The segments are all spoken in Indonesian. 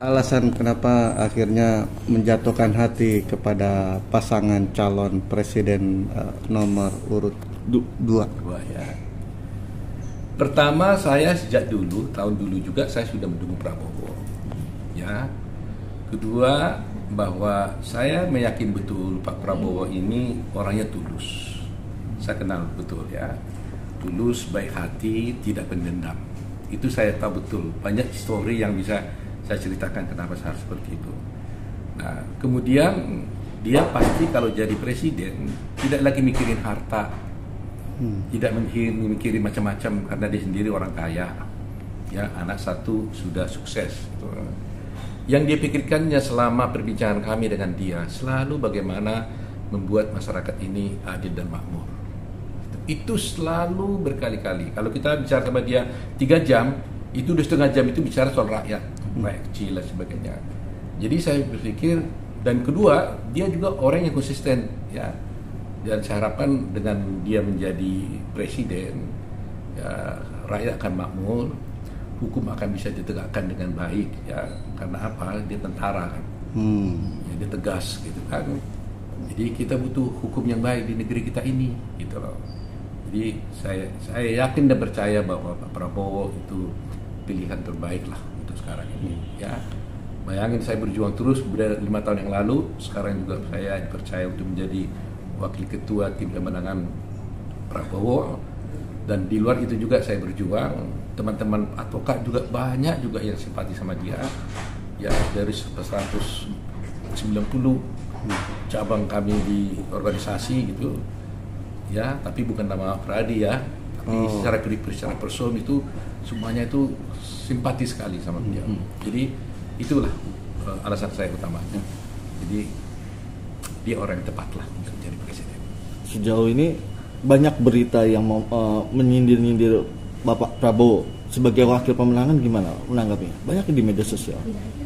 alasan kenapa akhirnya menjatuhkan hati kepada pasangan calon presiden nomor urut 2? Ya. Pertama, saya sejak dulu, tahun dulu juga saya sudah mendukung Prabowo. Ya. Kedua, bahwa saya meyakin betul Pak Prabowo ini orangnya tulus. Saya kenal betul ya. Tulus, baik hati, tidak pendendam. Itu saya tahu betul. Banyak story yang bisa saya ceritakan kenapa saya harus seperti itu. Nah, kemudian dia pasti kalau jadi presiden tidak lagi mikirin harta, tidak mikirin macam-macam karena dia sendiri orang kaya, ya anak satu sudah sukses. Yang dia pikirkannya selama perbincangan kami dengan dia selalu bagaimana membuat masyarakat ini adil dan makmur. Itu selalu berkali-kali. Kalau kita bicara sama dia 3 jam, itu udah setengah jam itu bicara soal rakyat, rakyat kecil dan sebagainya. Jadi saya berpikir, dan kedua dia juga orang yang konsisten ya. Dan saya harapkan dengan dia menjadi presiden, ya, rakyat akan makmur, hukum akan bisa ditegakkan dengan baik ya. Karena apa? Dia tentara kan, ya, dia tegas gitu kan. Jadi kita butuh hukum yang baik di negeri kita ini, gitu loh. Jadi saya yakin dan percaya bahwa Pak Prabowo itu pilihan terbaik lah untuk sekarang ini. Ya, bayangin saya berjuang terus udah 5 tahun yang lalu, sekarang juga saya dipercaya untuk menjadi wakil ketua tim pemenangan Prabowo, dan di luar itu juga saya berjuang. Teman-teman advokat juga banyak juga yang simpati sama dia. Ya dari 190 cabang kami di organisasi gitu. Ya, tapi bukan nama Pradi ya. Tapi secara personal itu semuanya itu simpati sekali sama dia. Jadi itulah alasan saya utamanya. Jadi dia orang yang tepat lah untuk jadi presiden. Sejauh ini banyak berita yang menyindir-nyindir Bapak Prabowo sebagai wakil pemenangan, gimana menanggapinya? Banyak di media sosial.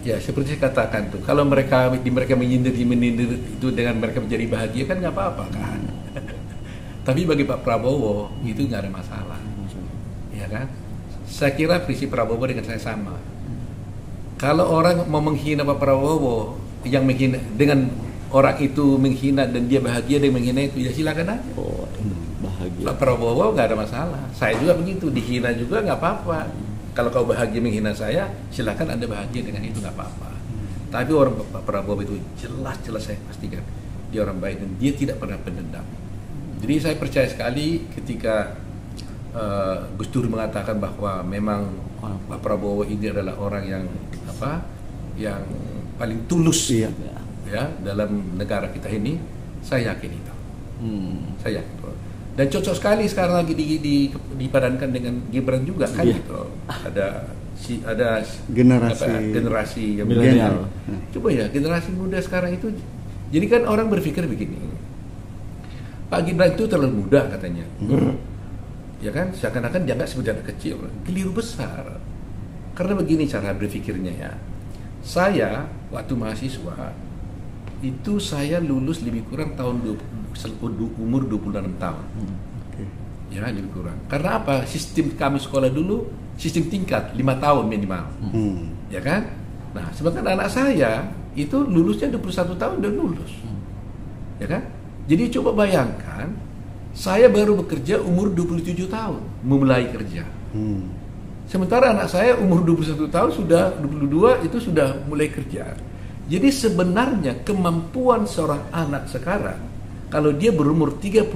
Ya, seperti saya katakan tuh, kalau mereka menyindir itu dengan mereka menjadi bahagia kan nggak apa-apa kan. Tapi bagi Pak Prabowo itu nggak ada masalah, ya kan? Saya kira visi Prabowo dengan saya sama. Kalau orang mau menghina Pak Prabowo, yang menghina dengan orang itu menghina dan dia bahagia dengan menghina itu, ya silakan aja. Bahagia. Pak Prabowo nggak ada masalah. Saya juga begitu, dihina juga nggak apa-apa. Kalau kau bahagia menghina saya, silakan Anda bahagia dengan itu, nggak apa-apa. Tapi orang Pak Prabowo itu jelas saya pastikan dia orang baik dan dia tidak pernah pendendam. Jadi saya percaya sekali ketika Gus Dur mengatakan bahwa memang Pak Prabowo ini adalah orang yang yang paling tulus ya dalam negara kita ini, saya yakin itu. Saya yakin. Dan cocok sekali sekarang lagi dipadankan dengan Gibran juga kan gitu. Ada generasi yang milenial. Coba ya generasi muda sekarang itu. Jadi kan orang berpikir begini. Pak Gibran itu terlalu muda katanya. Ya kan, seakan-akan dianggap sebagai anak kecil. Keliru besar. Karena begini cara berpikirnya ya. Saya waktu mahasiswa itu saya lulus lebih kurang umur 26 tahun. Ya, lebih kurang. Karena apa? Sistem kami sekolah dulu sistem tingkat 5 tahun minimal. Ya kan? Nah, sementara anak saya itu lulusnya 21 tahun udah lulus. Ya kan? Jadi coba bayangkan, saya baru bekerja umur 27 tahun, memulai kerja. Sementara anak saya umur 21 tahun, sudah 22 itu sudah mulai kerja. Jadi sebenarnya kemampuan seorang anak sekarang, kalau dia berumur 35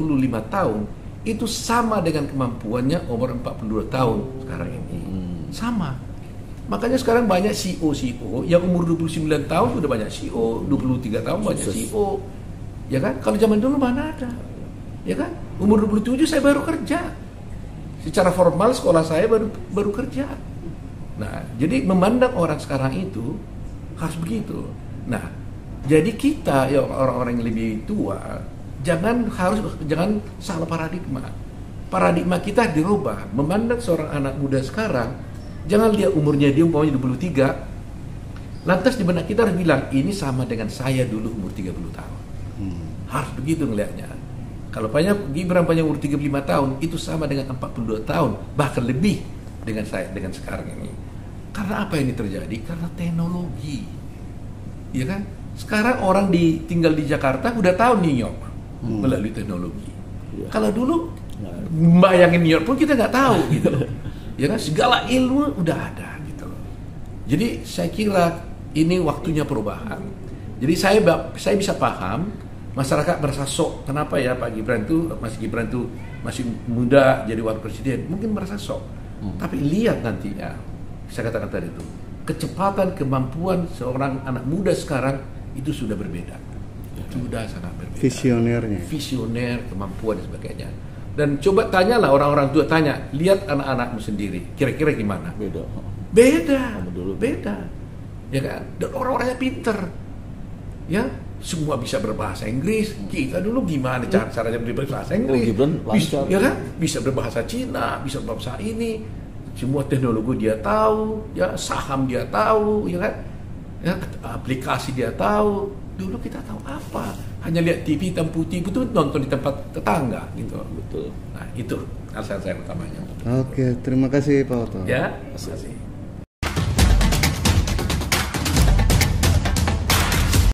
tahun, itu sama dengan kemampuannya umur 42 tahun sekarang ini. Sama. Makanya sekarang banyak CEO yang umur 29 tahun sudah banyak CEO, 23 tahun banyak CEO. Ya kan? Kalau zaman dulu mana ada? Ya kan? Umur 27 saya baru kerja. Secara formal sekolah saya baru kerja. Nah, jadi memandang orang sekarang itu harus begitu. Nah, jadi kita ya orang-orang yang lebih tua jangan salah paradigma. Paradigma kita dirubah. Memandang seorang anak muda sekarang, jangan lihat umurnya dia umpamanya 23. Lantas di benak kita harus bilang ini sama dengan saya dulu umur 30 tahun. Harus begitu ngelihatnya. Kalau Gibran panjang umur 35 tahun, itu sama dengan 42 tahun, bahkan lebih dengan saya dengan sekarang ini. Karena apa ini terjadi? Karena teknologi. Ya kan? Sekarang orang tinggal di Jakarta udah tahu New York melalui teknologi. Ya. Kalau dulu bayangin New York pun kita nggak tahu gitu loh. Ya kan? Segala ilmu udah ada gitu loh. Jadi saya kira ini waktunya perubahan. Jadi saya bisa paham masyarakat merasa sok. Kenapa ya Pak Gibran tuh masih muda jadi wakil presiden? Mungkin merasa sok. Tapi lihat nantinya, saya katakan tadi itu, kecepatan kemampuan seorang anak muda sekarang itu sudah berbeda. Sudah sangat berbeda. Visioner, kemampuan dan sebagainya. Dan coba tanyalah orang-orang tua, tanya, lihat anak-anakmu sendiri, kira-kira gimana? Beda. Ya kan? Dan orang-orangnya pinter. Ya, semua bisa berbahasa Inggris. Kita dulu gimana caranya berbahasa Inggris? Ya kan? Bisa berbahasa Cina, bisa berbahasa ini. Semua teknologi dia tahu, ya saham dia tahu, ya kan? Ya, aplikasi dia tahu. Dulu kita tahu apa? Hanya lihat TV hitam putih itu nonton di tempat tetangga gitu. Betul. Nah, itu alasan saya utamanya. Oke, terima kasih Pak Oto. Ya, terima kasih.